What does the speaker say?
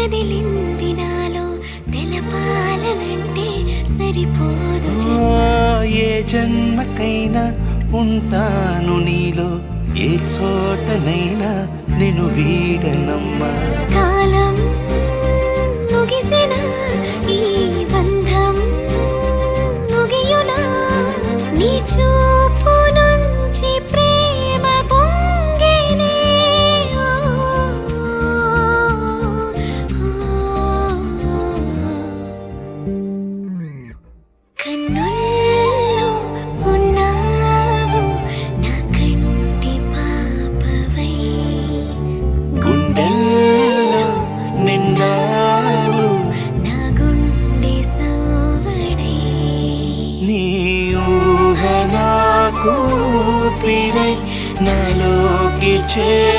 కదిలింది నాలో తెలపాలనంటే సరిపోదు ఏ జన్మకైనా ఉంటాను నీలో ఏ చోటనైనా నేను వీడనమ్మా కాలం ముగిసిన ఈ బంధం ముగియునా నీ చూపు నుంచి ప్రేమ పొంగేనే కన్నుల్లో ఉన్నావు నా కంటి పాపవై గుండెల్లో నిండావు నా గుండె సవ్వడై నీ ఊహ నాకు ఊపిరై నాలోకి